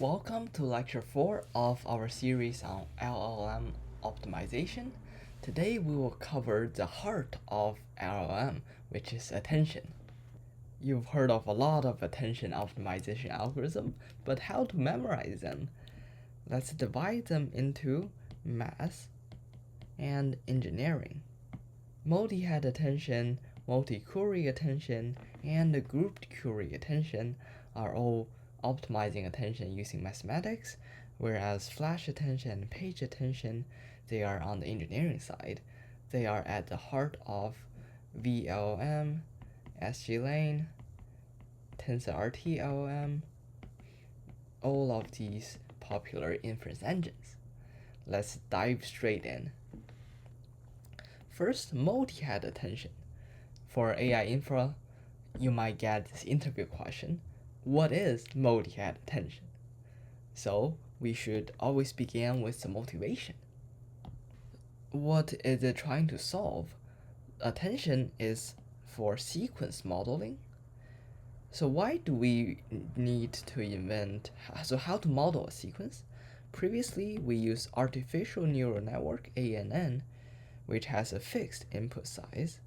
Welcome to lecture 4 of our series on LLM optimization. Today we will cover the heart of LLM, which is attention. You've heard of a lot of attention optimization algorithms, but how to memorize them? Let's divide them into math and engineering. Multi-head attention, multi-query attention, and grouped query attention are all optimizing attention using mathematics, whereas flash attention and page attention, they are on the engineering side. They are at the heart of VLM, SGLane, TensorRT LLM, all of these popular inference engines. Let's dive straight in. First, multi-head attention. For AI infra, you might get this interview question: what is multi-head attention? So we should always begin with the motivation. What is it trying to solve? Attention is for sequence modeling. So why do we need to invent, so how to model a sequence? Previously, we used artificial neural network, ANN, which has a fixed input size.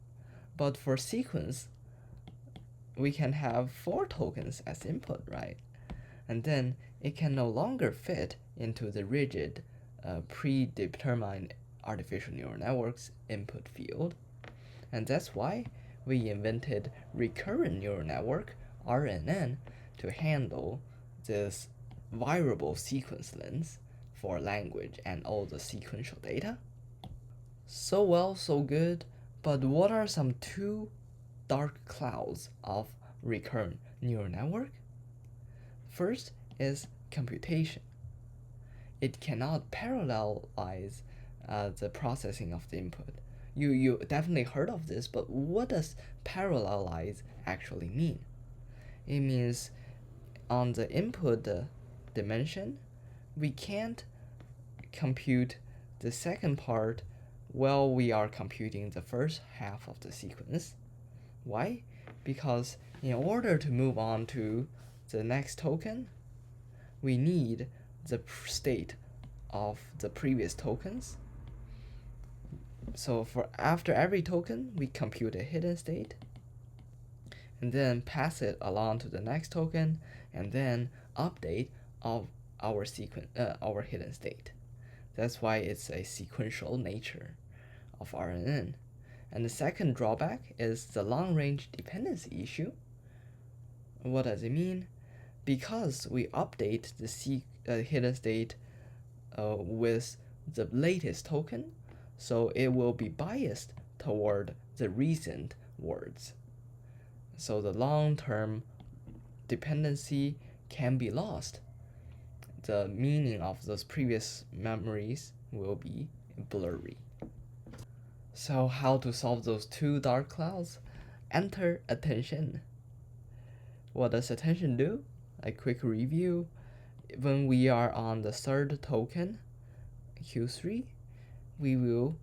But for sequence, we can have 4 tokens as input, right? And then it can no longer fit into the rigid, predetermined artificial neural network's input field. And that's why we invented recurrent neural network, RNN, to handle this variable sequence length for language and all the sequential data. So well, so good, but what are some 2 dark clouds of recurrent neural network? First is computation. It cannot parallelize the processing of the input. You definitely heard of this, but what does parallelize actually mean? It means on the input dimension, we can't compute the second part while we are computing the first half of the sequence. Why? Because in order to move on to the next token, we need the state of the previous tokens. So for after every token, we compute a hidden state, and then pass it along to the next token, and then update of our our hidden state. That's why it's a sequential nature of RNN. And the second drawback is the long-range dependency issue. What does it mean? Because we update the hidden state with the latest token, so it will be biased toward the recent words. So the long-term dependency can be lost. The meaning of those previous memories will be blurry. So how to solve those 2 dark clouds? Enter attention. What does attention do? A quick review. When we are on the third token, Q3, we will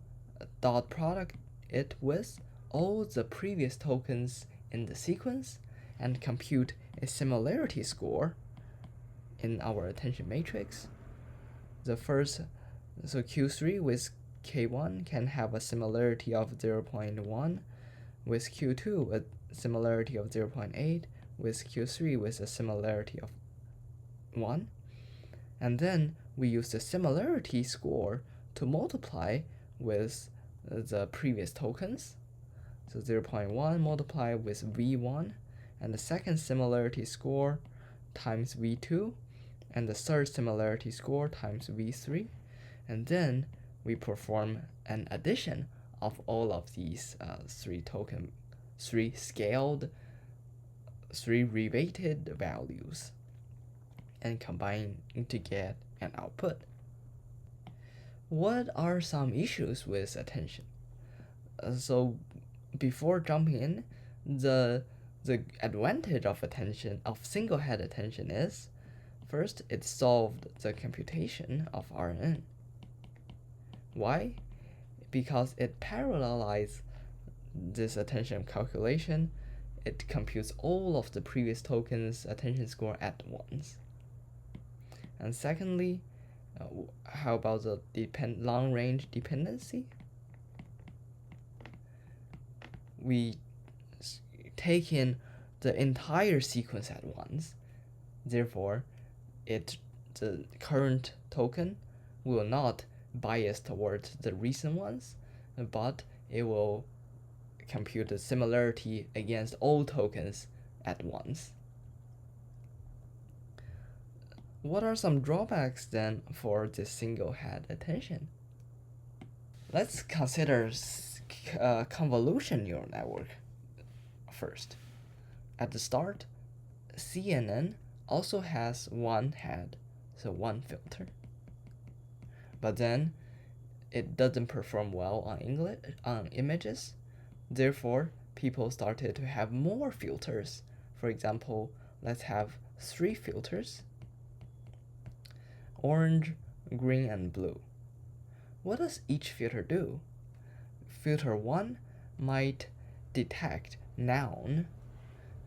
dot product it with all the previous tokens in the sequence and compute a similarity score in our attention matrix. The first, so Q3 with K1 can have a similarity of 0.1, with Q2 a similarity of 0.8, with Q3 with a similarity of 1. And then we use the similarity score to multiply with the previous tokens. So 0.1 multiplied with V1, and the second similarity score times V2, and the third similarity score times V3. And then we perform an addition of all of these 3 scaled, 3 reweighted values, and combine to get an output. What are some issues with attention? So before jumping in, the advantage of attention, of single head attention, is first, it solved the computation of RNN. Why? Because it parallelizes this attention calculation. It computes all of the previous tokens' attention score at once. And secondly, how about the long-range dependency? We take in the entire sequence at once. Therefore, the current token will not bias towards the recent ones, but it will compute the similarity against all tokens at once. What are some drawbacks then for this single head attention? Let's consider convolution neural network first. At the start, CNN also has one head, so one filter. But then it doesn't perform well on images. Therefore, people started to have more filters. For example, let's have 3 filters: orange, green, and blue. What does each filter do? Filter 1 might detect noun,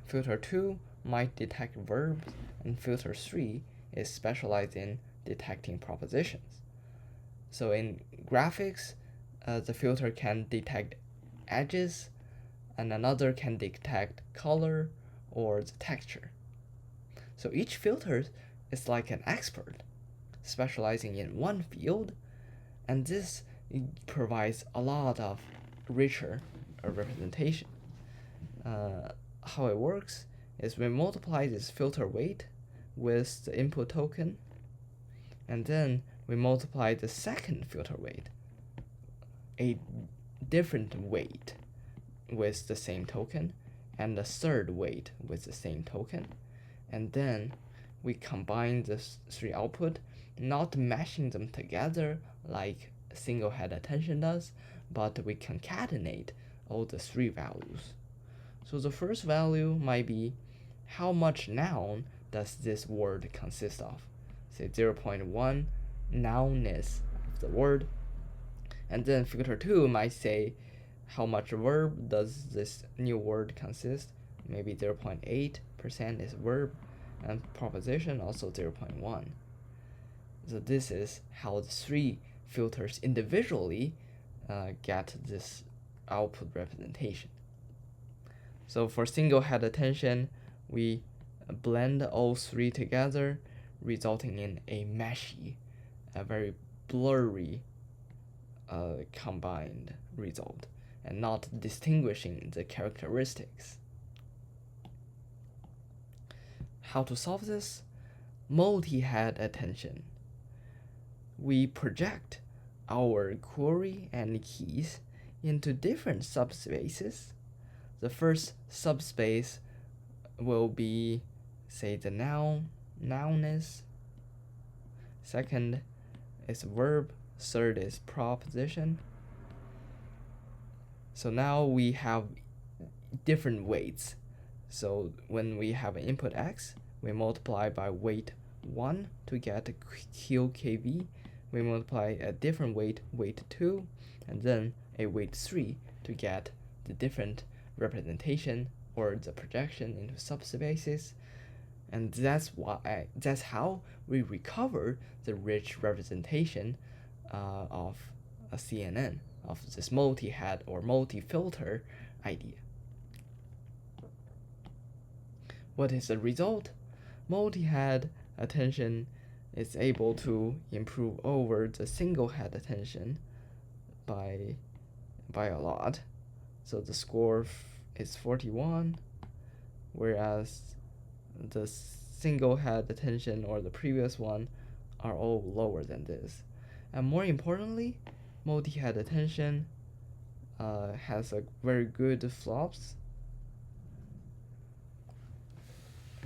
filter 2 might detect verbs, and filter 3 is specialized in detecting propositions. So in graphics, the filter can detect edges, and another can detect color or the texture. So each filter is like an expert, specializing in one field, and this provides a lot of richer representation. How it works is we multiply this filter weight with the input token, and then we multiply the second filter weight, a different weight with the same token, and the third weight with the same token, and then we combine the 3 output, not mashing them together like single head attention does, but we concatenate all the 3 values. So the first value might be how much noun does this word consist of. Say 0.1 nounness of the word. And then filter 2 might say how much verb does this new word consist. Maybe 0.8% is verb, and proposition also 0.1. So this is how the 3 filters individually get this output representation. So for single head attention, we blend all 3 together, resulting in a meshy, a very blurry combined result, and not distinguishing the characteristics. How to solve this? Multi-head attention. We project our query and keys into different subspaces. The first subspace will be, say, the nounness. Second is verb. Third is proposition. So now we have different weights. So when we have an input x, we multiply by weight 1 to get QKB. We multiply a different weight 2, and then a weight 3 to get the different representation or the projection into subspaces. And that's how we recover the rich representation of a CNN, of this multi-head or multi-filter idea. What is the result? Multi-head attention is able to improve over the single-head attention by a lot. So the score is 41, whereas the single-head attention or the previous one are all lower than this. And more importantly, multi-head attention has a very good flops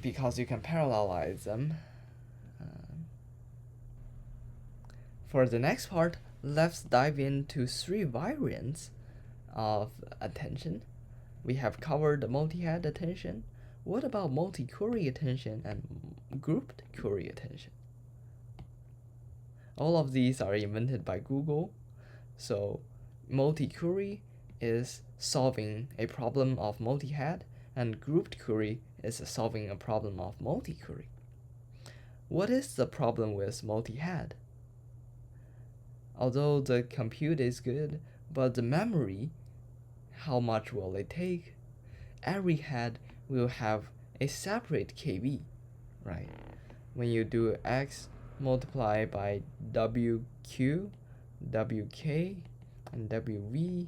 because you can parallelize them. For the next part, let's dive into 3 variants of attention. We have covered multi-head attention. What about multi-query attention and grouped query attention? All of these are invented by Google. So multi-query is solving a problem of multi-head, and grouped query is solving a problem of multi-query. What is the problem with multi-head? Although the compute is good, but the memory, how much will it take? Every head will have a separate KV, right? When you do X multiplied by WQ, WK, and WV,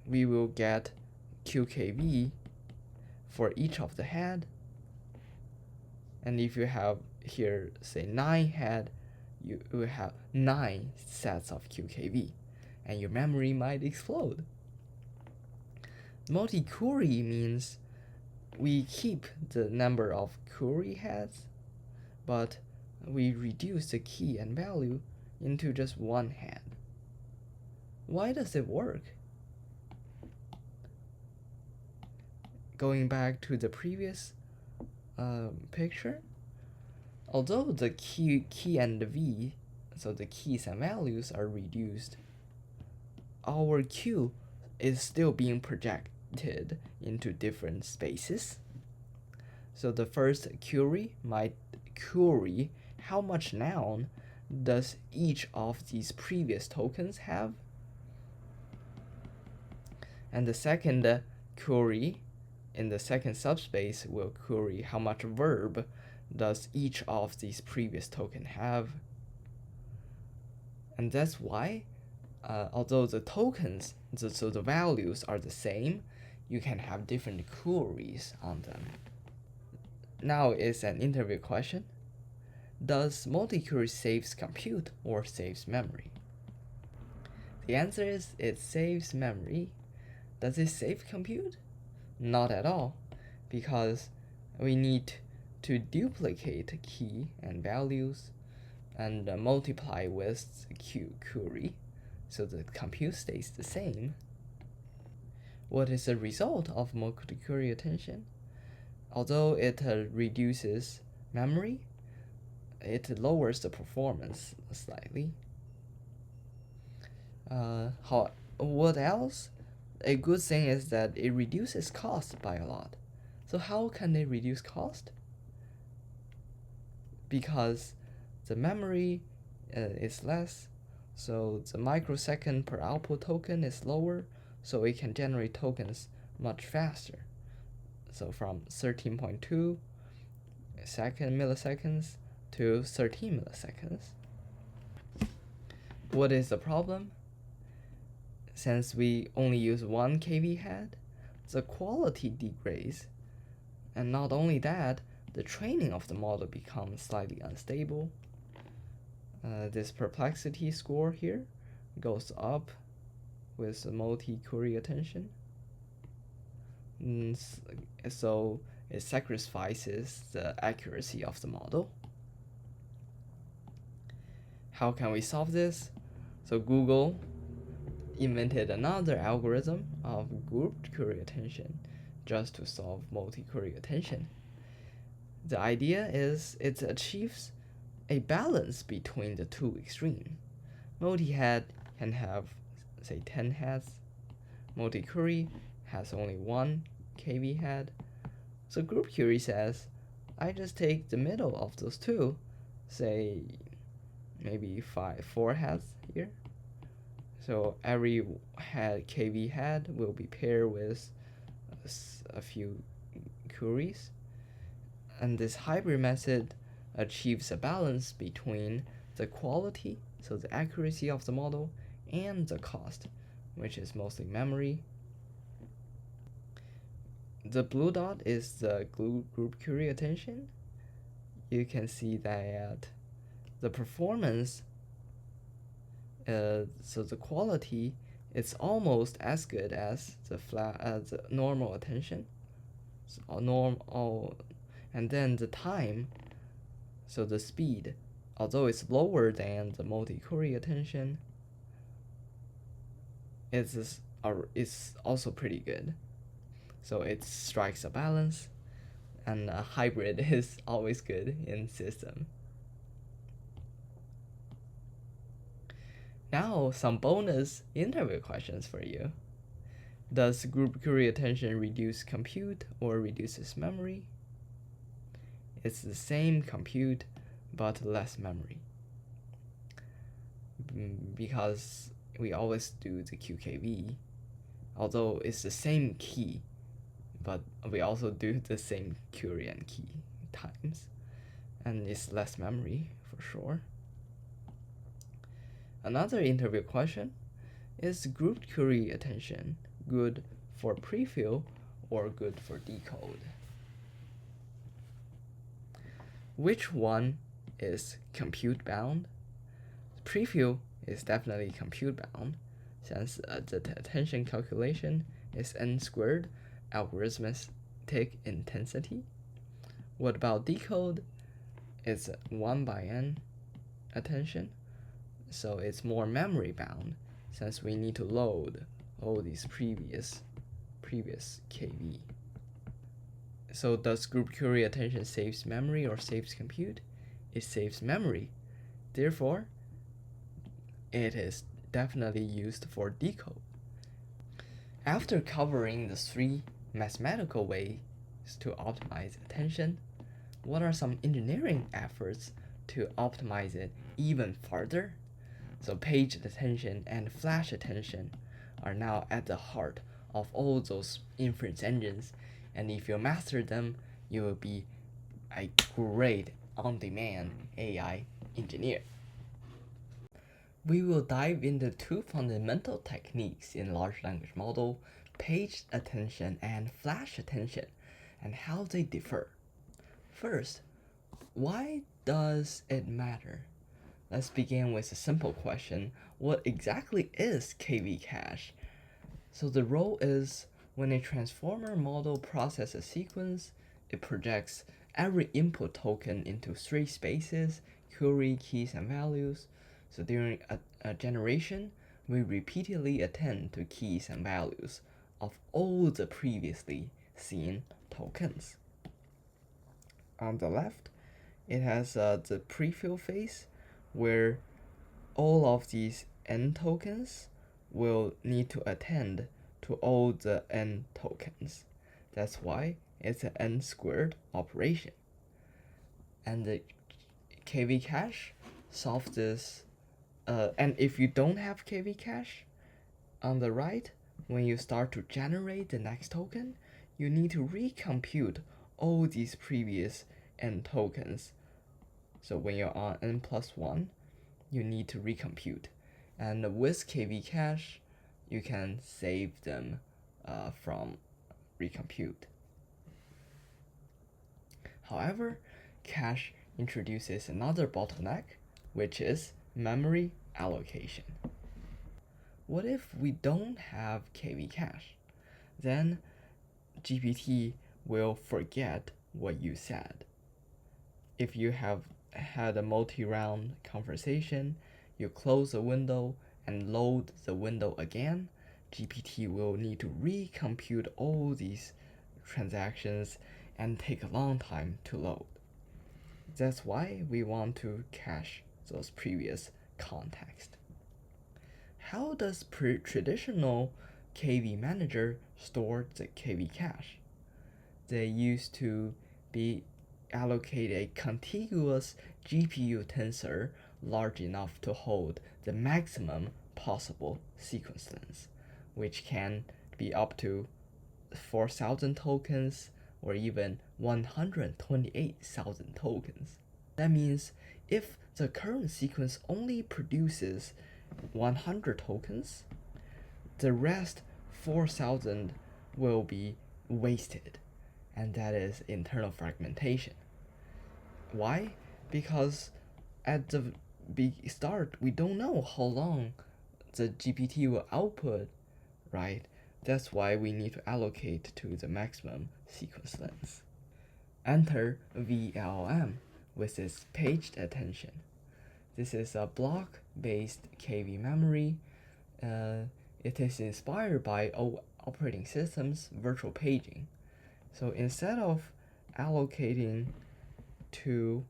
we will get QKV for each of the head. And if you have here, say 9 head, you will have 9 sets of QKV, and your memory might explode. Multi-query means we keep the number of query heads, but we reduce the key and value into just one head. Why does it work? Going back to the previous picture, although the key and the v, so the keys and values are reduced, our Q is still being projected into different spaces. So the first query might query how much noun does each of these previous tokens have, and the second query in the second subspace will query how much verb does each of these previous tokens have. And that's why, although the tokens, so the values are the same, you can have different queries on them. Now is an interview question. Does multi-query saves compute or saves memory? The answer is it saves memory. Does it save compute? Not at all, because we need to duplicate key and values and multiply with Q query, so the compute stays the same. What is the result of multi-query attention? Although it reduces memory, it lowers the performance slightly. What else? A good thing is that it reduces cost by a lot. So how can it reduce cost? Because the memory is less, so the microsecond per output token is lower, so it can generate tokens much faster. So from 13.2 milliseconds to 13 milliseconds. What is the problem? Since we only use one KV head, the quality degrades. And not only that, the training of the model becomes slightly unstable. This perplexity score here goes up with the multi-query attention. So it sacrifices the accuracy of the model. How can we solve this? So Google invented another algorithm of grouped query attention just to solve multi-query attention. The idea is it achieves a balance between the two extremes. Multi-head can have, say, 10 heads. Multi-query has only one KV head. So group query says, I just take the middle of those two, say maybe 4 heads here. So every KV head will be paired with a few queries. And this hybrid method achieves a balance between the quality, so the accuracy of the model, and the cost, which is mostly memory. The blue dot is the group query attention. You can see that the performance, so the quality, is almost as good as the normal attention. So and then the time, so the speed, although it's lower than the multi-query attention, it's also pretty good. So it strikes a balance, and a hybrid is always good in system. Now some bonus interview questions for you. Does group query attention reduce compute or reduces memory? It's the same compute, but less memory. Because we always do the QKV, although it's the same key, but we also do the same query and key times, and it's less memory for sure. Another interview question: is grouped query attention good for prefill or good for decode? Which one is compute bound? Prefill is definitely compute bound, since the attention calculation is n² algorithmic intensity. What about decode? It's 1/n attention, so it's more memory bound, since we need to load all these previous KV. So does group query attention saves memory or saves compute? It saves memory. Therefore, it is definitely used for decode. After covering the 3 mathematical ways to optimize attention, what are some engineering efforts to optimize it even further? So paged attention and flash attention are now at the heart of all those inference engines, and if you master them, you will be a great on-demand AI engineer. We will dive into 2 fundamental techniques in large language model, paged attention and flash attention, and how they differ. First, why does it matter? Let's begin with a simple question: what exactly is KV cache? So the role is, when a transformer model processes a sequence, it projects every input token into 3 spaces: query, keys, and values. So during a generation, we repeatedly attend to keys and values of all the previously seen tokens. On the left, it has the prefill phase, where all of these n tokens will need to attend to all the n tokens. That's why it's an n² operation. And the KV cache solves this. And if you don't have KV cache, on the right, when you start to generate the next token, you need to recompute all these previous n tokens. So when you're on n+1, you need to recompute. And with KV cache, you can save them from recompute. However, cache introduces another bottleneck, which is memory allocation. What if we don't have KV cache? Then GPT will forget what you said. If you have had a multi-round conversation, you close the window and load the window again, GPT will need to recompute all these transactions and take a long time to load. That's why we want to cache those previous context. How does traditional KV manager store the KV cache? They used to be allocate a contiguous GPU tensor large enough to hold the maximum possible sequence length, which can be up to 4,000 tokens or even 128,000 tokens. That means if the current sequence only produces 100 tokens, the rest 4,000 will be wasted, and that is internal fragmentation. Why? Because at the start, we don't know how long the GPT will output, right? That's why we need to allocate to the maximum sequence length. Enter VLM with its paged attention. This is a block-based KV memory. It is inspired by all operating systems' virtual paging. So instead of allocating to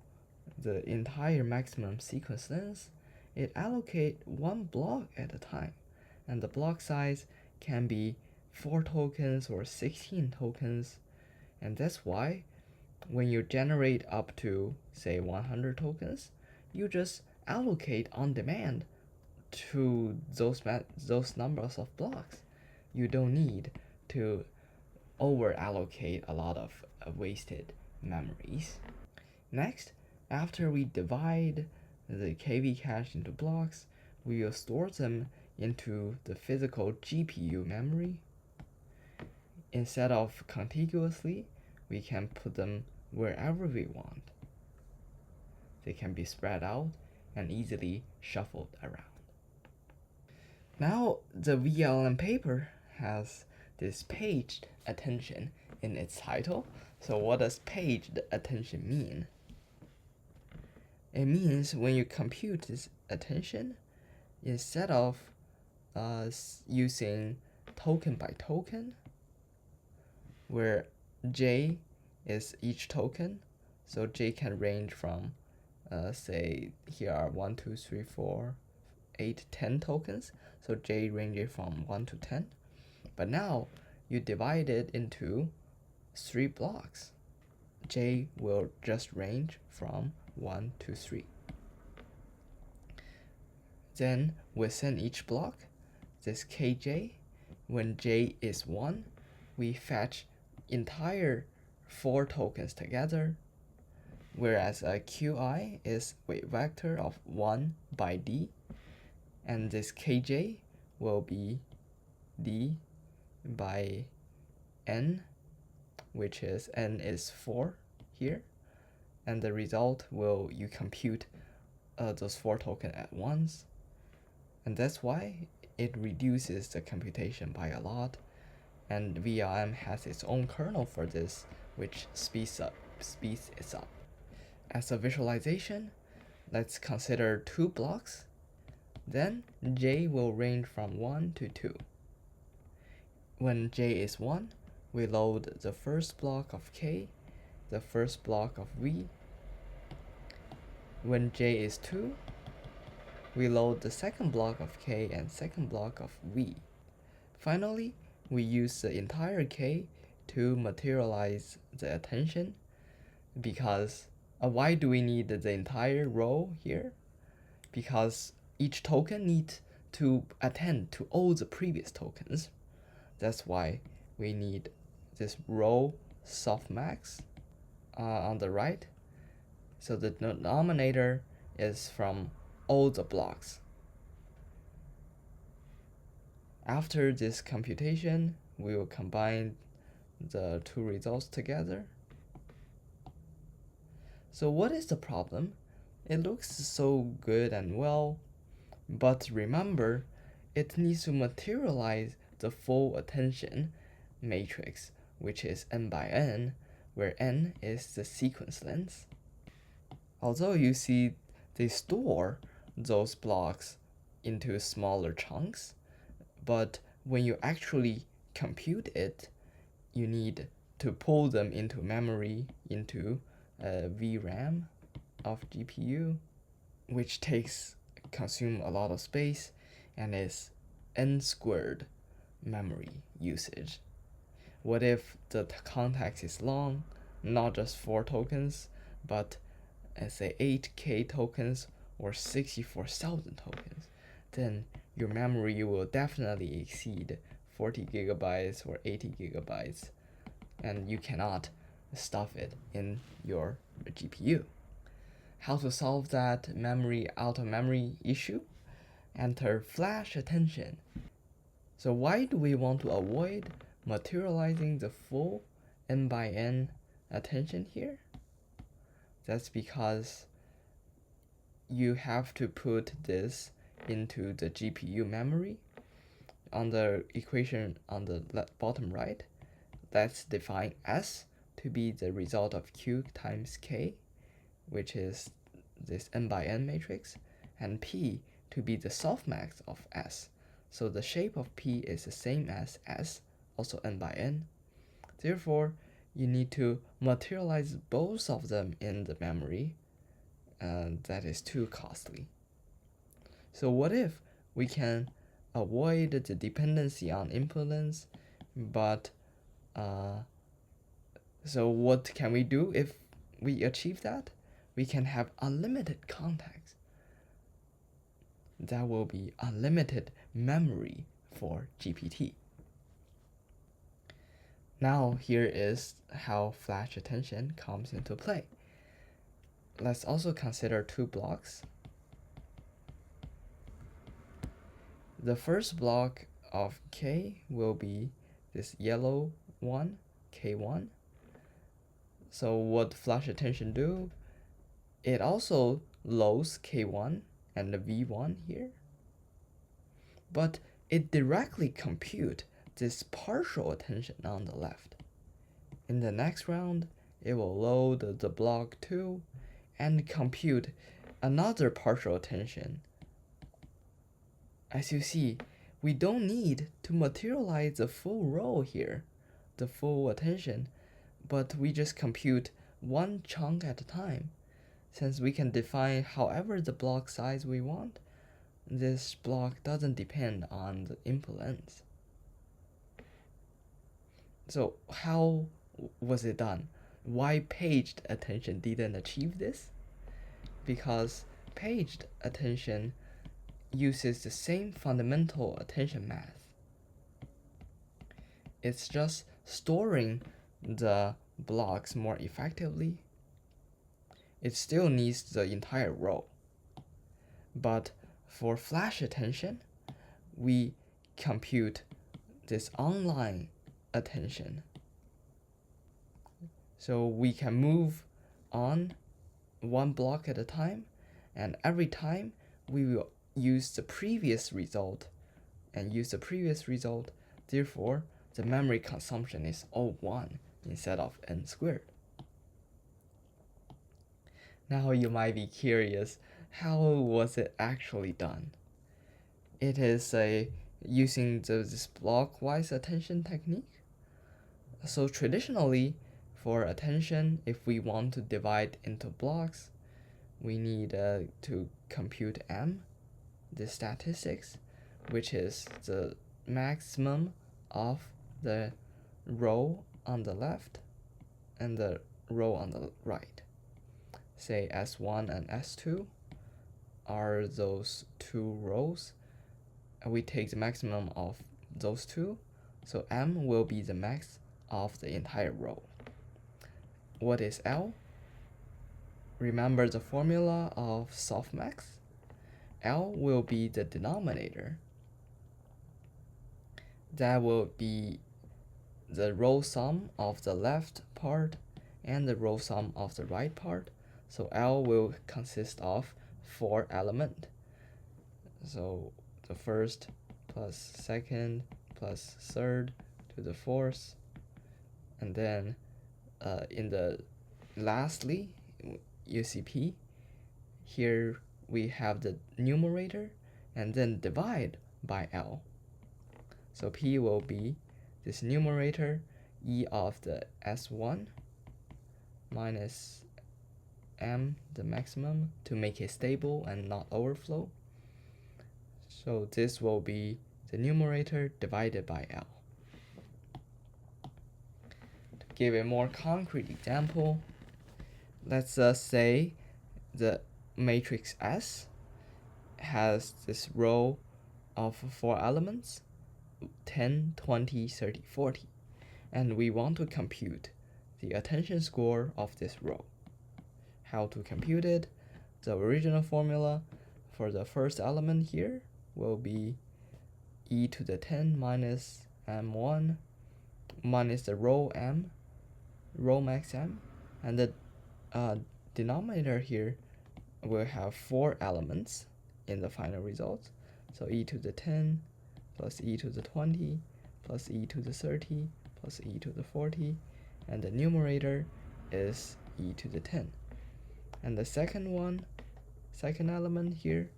the entire maximum sequence length, it allocates 1 block at a time, and the block size can be 4 tokens or 16 tokens, and that's why when you generate up to, say, 100 tokens, you just allocate on demand to those numbers of blocks. You don't need to over allocate a lot of wasted memories. Next, after we divide the KV cache into blocks, we will store them into the physical GPU memory. Instead of contiguously, we can put them wherever we want. They can be spread out and easily shuffled around. Now, the VLM paper has this paged attention in its title. So what does paged attention mean? It means when you compute this attention, instead of using token by token, where J is each token, so J can range from, say, here are 1, 2, 3, 4, 8, 10 tokens, so J ranges from 1 to 10. But now you divide it into 3 blocks. J will just range from 1 to 3. Then within each block, this kj, when j is 1, we fetch entire 4 tokens together, whereas a qi is weight vector of 1 by d, and this kj will be d by n, which is n is 4 here, and the result will you compute those 4 tokens at once, and that's why it reduces the computation by a lot. And VLM has its own kernel for this, which speeds it up. As a visualization, let's consider 2 blocks. Then j will range from 1 to 2. When j is 1, we load the first block of k, the first block of v. When j is 2, we load the second block of k and second block of v. Finally, we use the entire k to materialize the attention, because why do we need the entire row here? Because each token needs to attend to all the previous tokens. That's why we need this row softmax on the right. So the denominator is from all the blocks. After this computation, we will combine the 2 results together. So what is the problem? It looks so good and well, but remember, it needs to materialize the full attention matrix, which is n by n, where n is the sequence length. Although you see they store those blocks into smaller chunks, but when you actually compute it, you need to pull them into memory, into VRAM of GPU, which consume a lot of space and is n squared memory usage. What if the context is long, not just 4 tokens, but say 8k tokens or 64,000 tokens? Then your memory will definitely exceed 40 gigabytes or 80 gigabytes, and you cannot stuff it in your GPU. How to solve that memory out of memory issue? Enter flash attention. So why do we want to avoid materializing the full n by n attention here? That's because you have to put this into the GPU memory. On the equation on the bottom right, let's define S to be the result of Q times K, which is this n by n matrix, and P to be the softmax of S. So the shape of P is the same as S, also n by n. Therefore, you need to materialize both of them in the memory, and that is too costly. So what if we can avoid the dependency on input length, but So what can we do if we achieve that? We can have unlimited context. That will be unlimited memory for GPT. Now here is how flash attention comes into play. Let's also consider two blocks. The first block of K will be this yellow one, K1. So what flash attention do? It also loads K1 and the V1 here, but it directly compute this partial attention on the left. In the next round, it will load the block 2 and compute another partial attention. As you see, we don't need to materialize the full row here, the full attention, but we just compute one chunk at a time. Since we can define however the block size we want, this block doesn't depend on the input length. So how was it done? Why paged attention didn't achieve this? Because paged attention uses the same fundamental attention math. It's just storing the blocks more effectively. It still needs the entire row. But for flash attention, we compute this online attention. So we can move on one block at a time, and every time we will use the previous result and use the previous result. Therefore, the memory consumption is all 1 instead of n squared. Now you might be curious, how was it actually done? It is using this blockwise attention technique. So traditionally, for attention, if we want to divide into blocks, we need to compute m, the statistics, which is the maximum of the row on the left and the row on the right. Say S1 and S2 are those two rows, and we take the maximum of those two, so M will be the max of the entire row. What is L? Remember the formula of softmax? L will be the denominator. That will be the row sum of the left part and the row sum of the right part. So L will consist of 4 elements. So the first plus second plus third to the fourth, and then in the lastly UCP, here we have the numerator and then divide by L. So P will be this numerator E of the S1 minus M, the maximum, to make it stable and not overflow. So this will be the numerator divided by L. To give a more concrete example, let's say the matrix S has this row of 4 elements, 10, 20, 30, 40, and we want to compute the attention score of this row. How to compute it? The original formula for the first element here will be e to the 10 minus m1 minus the row m, row max m, and the denominator here will have 4 elements in the final result. So e to the 10 plus e to the 20 plus e to the 30 plus e to the 40, and the numerator is e to the 10. And the second element here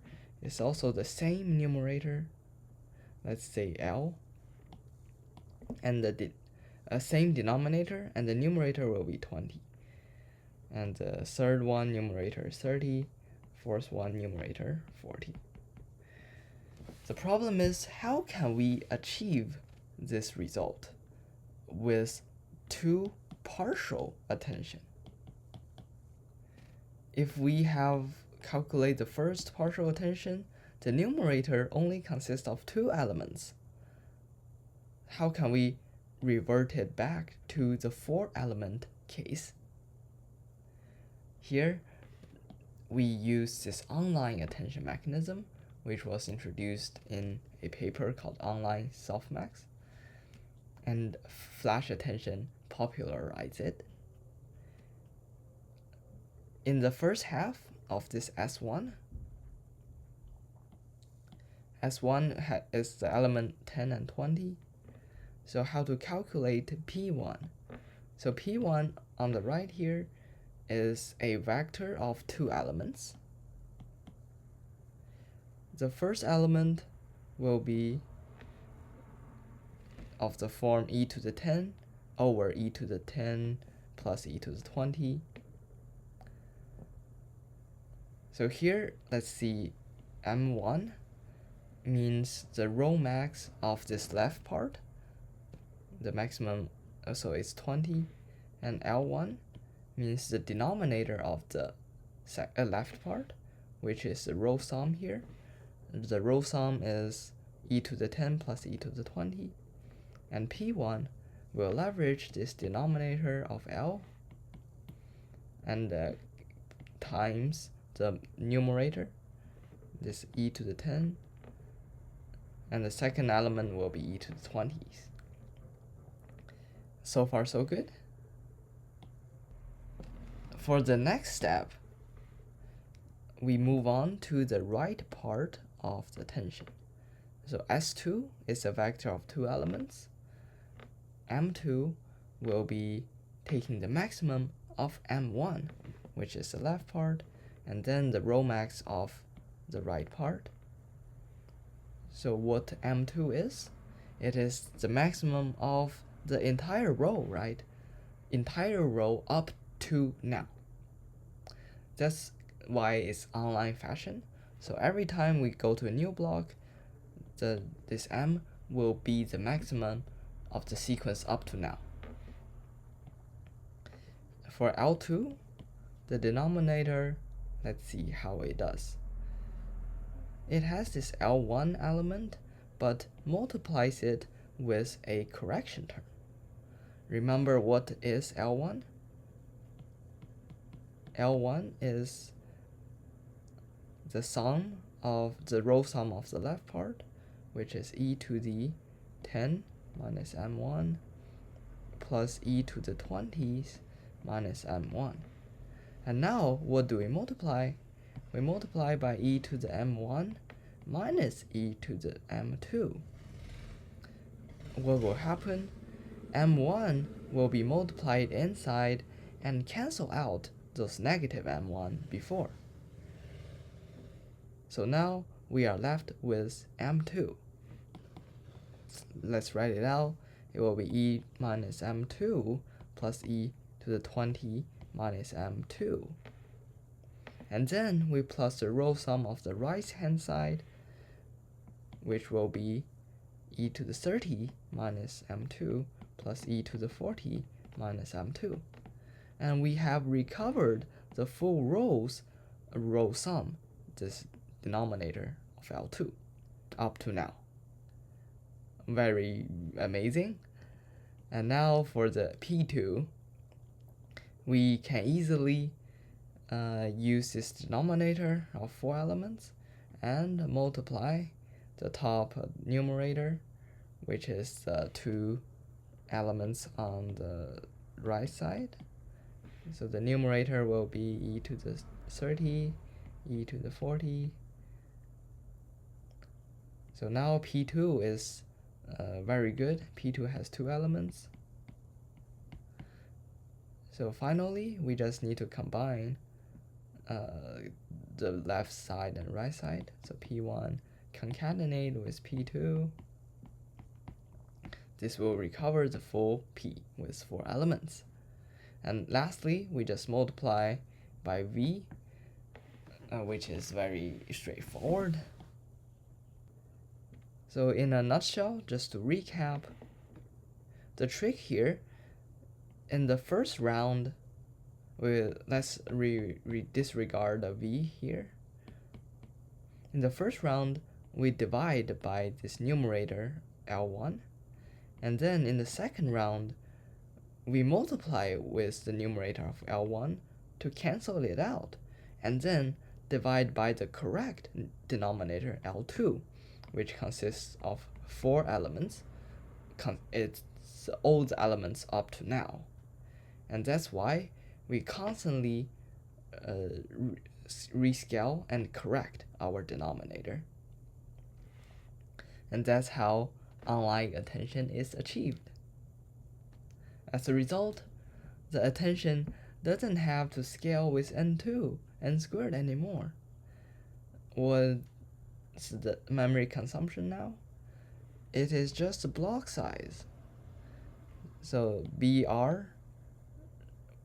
is also the same numerator, let's say L, and the same denominator, and the numerator will be 20. And the third one, numerator is 30, fourth one, numerator 40. The problem is, how can we achieve this result with 2 partial attention. If we have calculate the first partial attention, the numerator only consists of 2 elements. How can we revert it back to the 4-element case? Here, we use this online attention mechanism, which was introduced in a paper called Online Softmax, and flash attention popularized it. In the first half of this S1 is the element 10 and 20. So how to calculate P1? So P1 on the right here is a vector of 2 elements. The first element will be of the form e to the 10 over e to the 10 plus e to the 20. So here, let's see, M1 means the row max of this left part. The maximum also is 20. And L1 means the denominator of the left part, which is the row sum here. The row sum is e to the 10 plus e to the 20. And P1 will leverage this denominator of L and times the numerator, this e to the 10, and the second element will be e to the 20s. So far, so good. For the next step, we move on to the right part of the tension. So S2 is a vector of 2 elements. M2 will be taking the maximum of M1, which is the left part, and then the row max of the right part. So what M2 is? It is the maximum of the entire row, right? Entire row up to now. That's why it's online fashion. So every time we go to a new block, this M will be the maximum of the sequence up to now. For L2, the denominator, let's see how it does. It has this L1 element, but multiplies it with a correction term. Remember what is L1? L1 is the sum of the row sum of the left part, which is e to the 10 minus M1 plus e to the 20s minus M1. And now, what do we multiply? We multiply by e to the M1 minus e to the M2. What will happen? M1 will be multiplied inside and cancel out those negative M1 before. So now we are left with M2. Let's write it out. It will be e minus M2 plus e to the 20 minus M2. And then we plus the row sum of the right hand side, which will be e to the 30 minus M2 plus e to the 40 minus M2. And we have recovered the full row sum, this denominator of L2, up to now. Very amazing. And now for the P2, we can easily use this denominator of 4 elements and multiply the top numerator, which is the 2 elements on the right side. So the numerator will be e to the 30, e to the 40. So now P2 is very good. P2 has 2 elements. So finally, we just need to combine the left side and right side. So P1 concatenate with P2. This will recover the full P with 4 elements. And lastly, we just multiply by V, which is very straightforward. So in a nutshell, just to recap, the trick here In the first round, let's disregard the v here. In the first round, we divide by this numerator L1, and then in the second round, we multiply with the numerator of L1 to cancel it out, and then divide by the correct denominator L2, which consists of 4 elements. It's all the elements up to now. And that's why we constantly rescale and correct our denominator. And that's how online attention is achieved. As a result, the attention doesn't have to scale with n2, n squared anymore. What's the memory consumption now? It is just the block size. So BR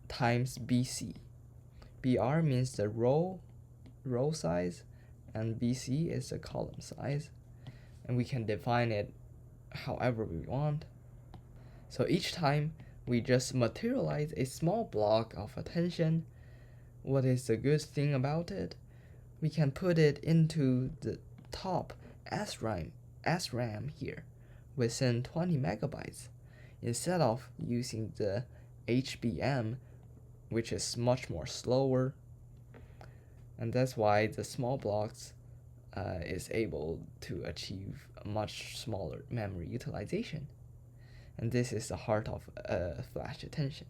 times BC. BR means the row size, and BC is the column size. And we can define it however we want. So each time we just materialize a small block of attention. What is the good thing about it? We can put it into the top SRAM here within 20 megabytes instead of using the HBM, which is much more slower. And that's why the small blocks is able to achieve a much smaller memory utilization. And this is the heart of flash attention.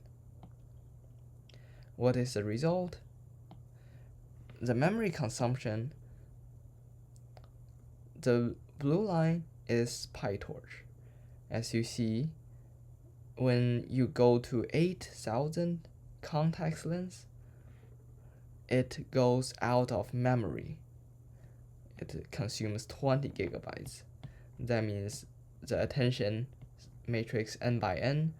What is the result? The memory consumption, the blue line is PyTorch. As you see, when you go to 8,000 context lengths, it goes out of memory. It consumes 20 gigabytes. That means the attention matrix n by n,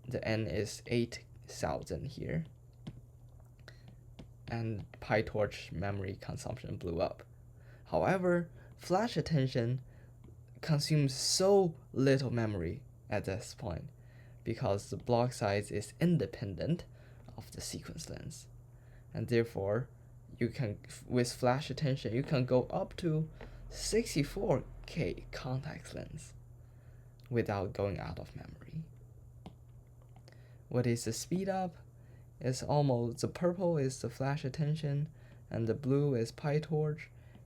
the n is 8,000 here. And PyTorch memory consumption blew up. However, flash attention consumes so little memory at this point because the block size is independent of the sequence length. And therefore, you can, with flash attention, you can go up to 64K context lengths without going out of memory. What is the speed up? It's almost, the purple is the flash attention and the blue is PyTorch.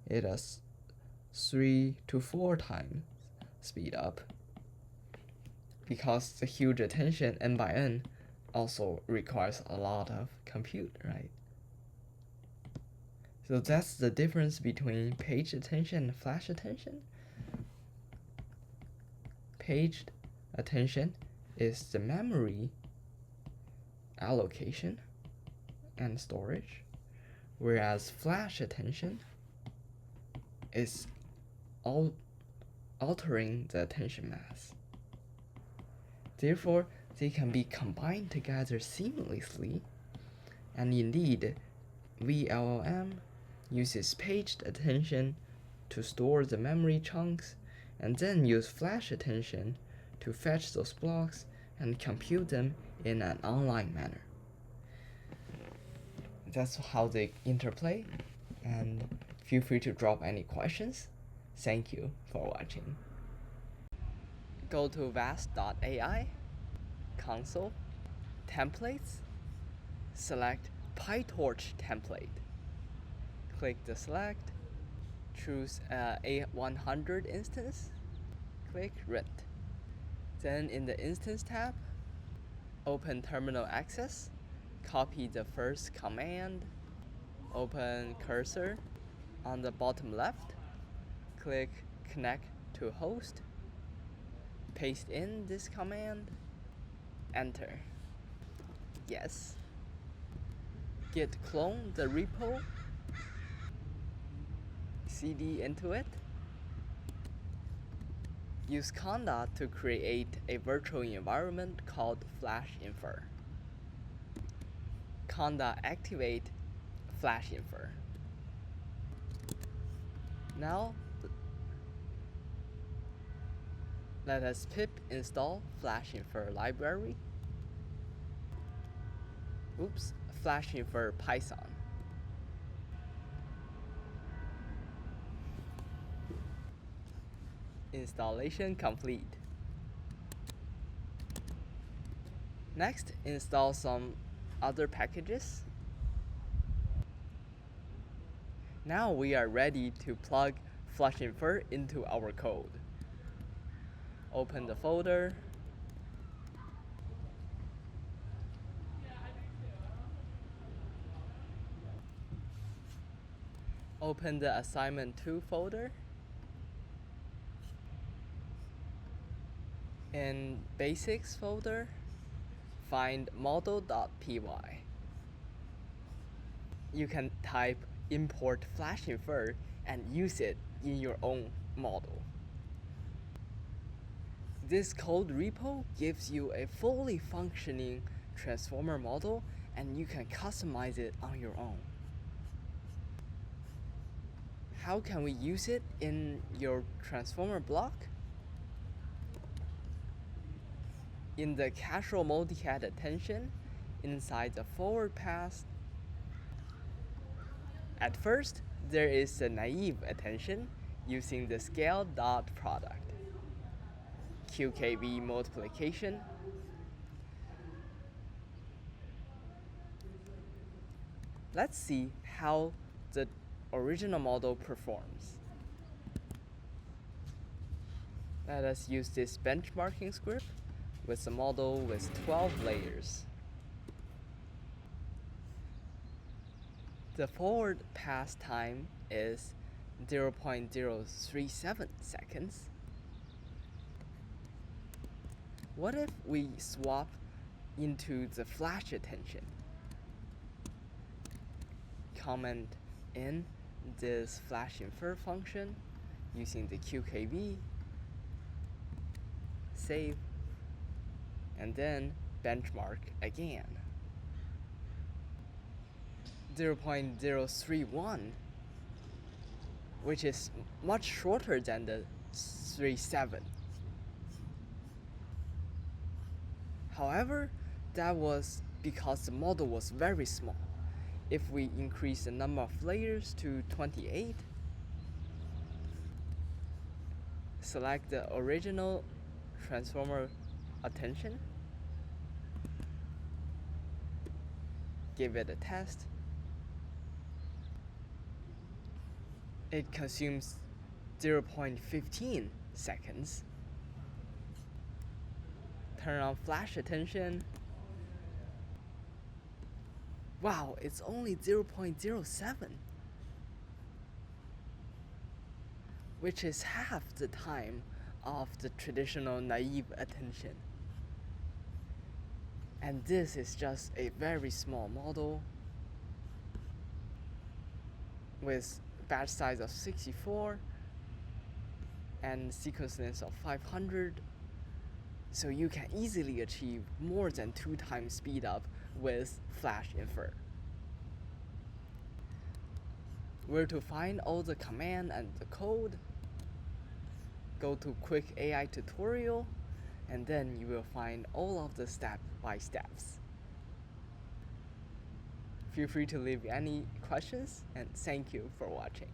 It has 3 to 4 times speed up because the huge attention n by n also requires a lot of compute, right? So that's the difference between page attention and flash attention. Paged attention is the memory allocation and storage, whereas flash attention is altering the attention mass. Therefore, they can be combined together seamlessly, and indeed, VLLM uses paged attention to store the memory chunks and then use flash attention to fetch those blocks and compute them in an online manner. That's how they interplay, and feel free to drop any questions. Thank you for watching. Go to vast.ai, console, templates, select PyTorch template. Click the select, choose A100 instance, click Rent. Then in the instance tab, open terminal access, copy the first command, open cursor on the bottom left, click connect to host, paste in this command, enter. Yes. Git clone the repo, cd into it. Use Conda to create a virtual environment called FlashInfer. Conda activate FlashInfer. Now, let us pip install FlashInfer library. Oops, Flash Infer Python. Installation complete. Next, install some other packages. Now we are ready to plug Flash Infer into our code. Open the folder. Open the assignment 2 folder. In basics folder, find model.py. You can type import Flash Infer and use it in your own model. This code repo gives you a fully functioning transformer model, and you can customize it on your own. How can we use it in your transformer block? In the casual multi-head attention, inside the forward pass, at first, there is the naive attention using the scale dot product, QKB multiplication. Let's see how the original model performs. Let us use this benchmarking script with a model with 12 layers. The forward pass time is 0.037 seconds. What if we swap into the flash attention? Comment in this Flash Infer function using the QKB, save, and then benchmark again. 0.031, which is much shorter than the 37. However, that was because the model was very small. If we increase the number of layers to 28, select the original transformer attention, give it a test. It consumes 0.15 seconds. Turn on flash attention. Wow, it's only 0.07, which is half the time of the traditional naive attention. And this is just a very small model with batch size of 64 and sequence length of 500. So you can easily achieve more than 2 times speed up with Flash Infer. Where to find all the command and the code? Go to Quick AI Tutorial, and then you will find all of the step-by-steps. Feel free to leave any questions, and thank you for watching.